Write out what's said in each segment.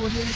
Audio Jungle.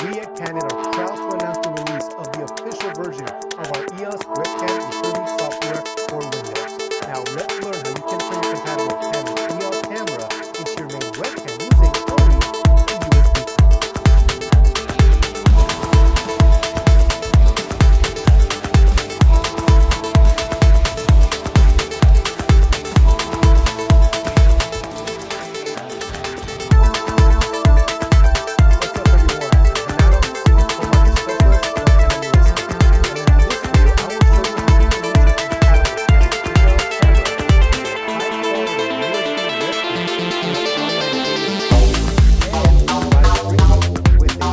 We at Canon are proud to announce the release of the official version of our EOS webcam recording software for Windows. Now let's learn how you can turn your compatible Canon EOS camera into your main webcam using only a USB port. What's up everyone? I'm Renato, Senior Pro Market Specialist for Canon USA. And in this video, I will show you how you can use your compatible Canon EOS camera with a high-quality USB webcam for online video and live streaming with a Windows computer. This video is divided into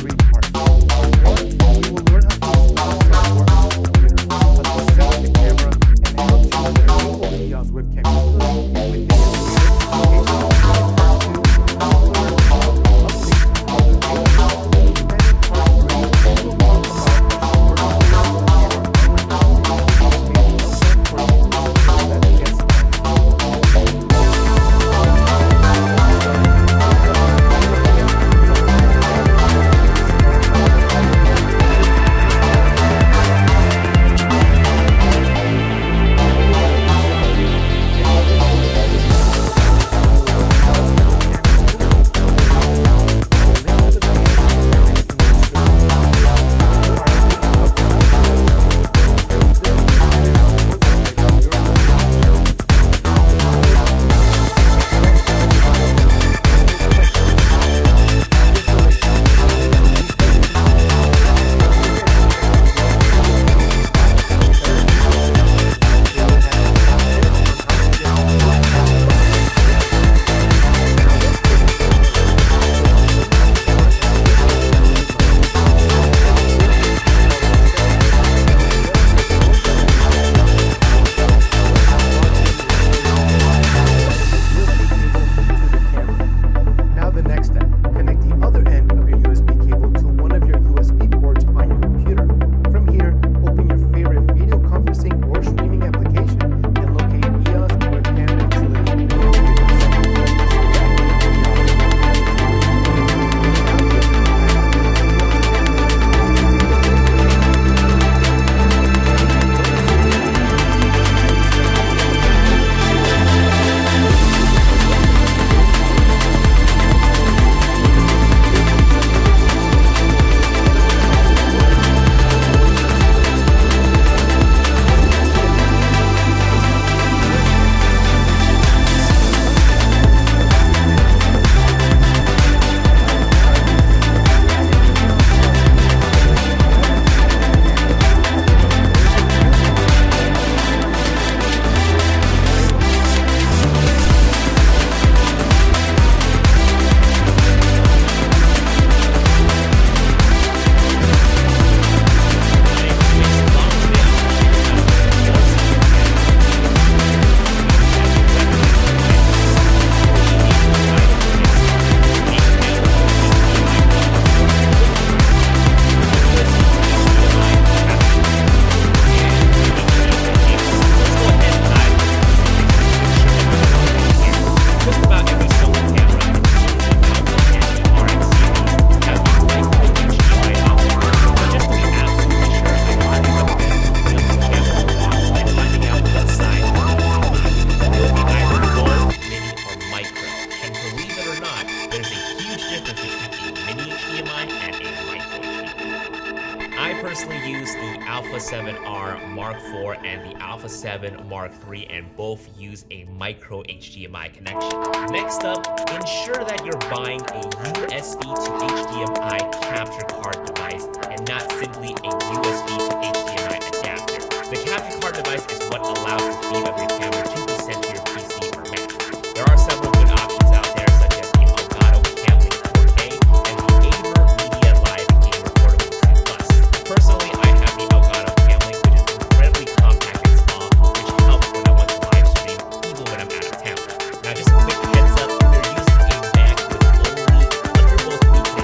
3 parts. Part 1, we will learn how to install software on your computer, how to set up the camera, and how to enable the EOS webcam utility within your application. Now the next step, connect the other end of your USB cable to one of your USB ports on your computer. From here, open your favorite video conferencing or streaming application and locate EOS webcam utility. Just about every Sony camera in RX series has the micro HDMI output. But just to be absolutely sure, I highly recommend using the camera box and finding out what size it will be either full, mini, or micro. And believe it or not, there's a huge difference between a mini HDMI and a micro HDMI. I personally use the Alpha 7R Mark IV and the Alpha 7 Mark III, and both use a micro HDMI connection. Next up, ensure that you're buying a USB to HDMI capture card device and not simply a USB to HDMI adapter. The capture card device is what allows the feed of your camera to be sent to your PC or Mac. There are several good options out there, such as the Elgato Camlink 4K and the Aver Media Live Game Recorder 2 Plus. Personally, I have the Elgato Camlink, which is incredibly compact and small, which helps when I want to live stream, even when I'm out of town. Now, just a quick heads up, if you're using a Mac with only Thunderbolt 3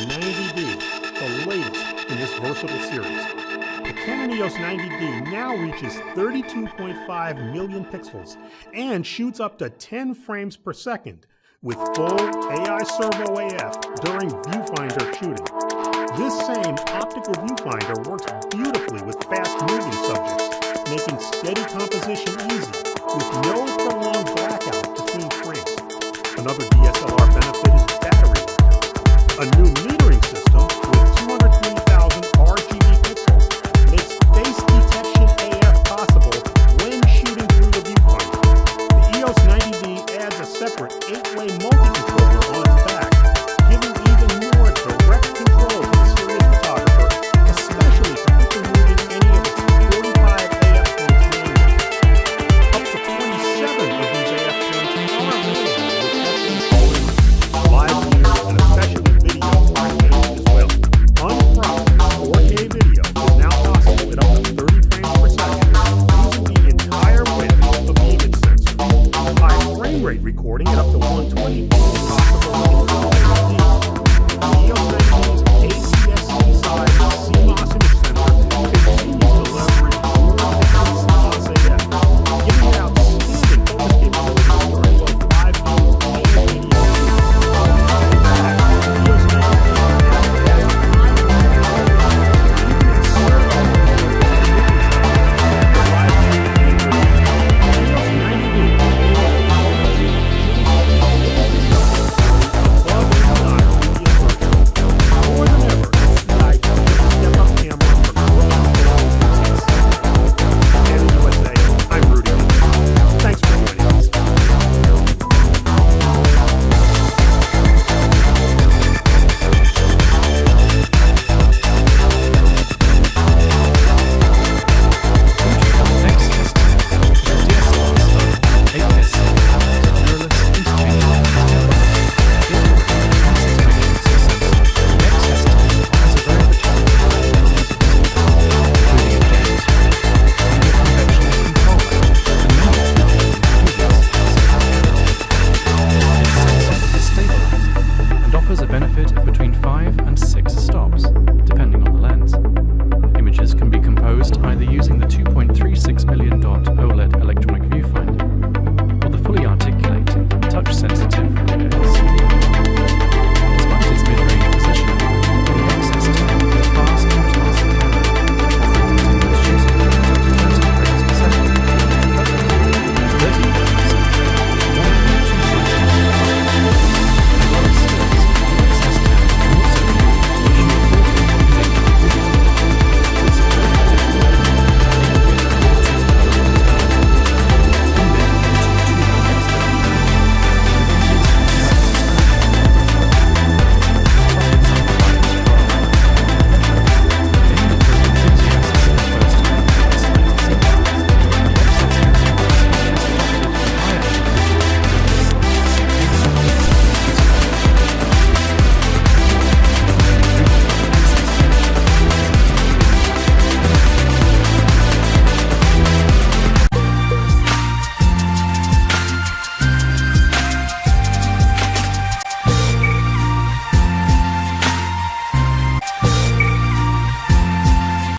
90D, the latest in this versatile series. The Canon EOS 90D now reaches 32.5 million pixels and shoots up to 10 frames per second with full AI servo AF during viewfinder shooting. This same optical viewfinder works beautifully with fast-moving subjects, making steady composition easy with no prolonged blackout between frames. Another DSLR benefit is battery life. A new metering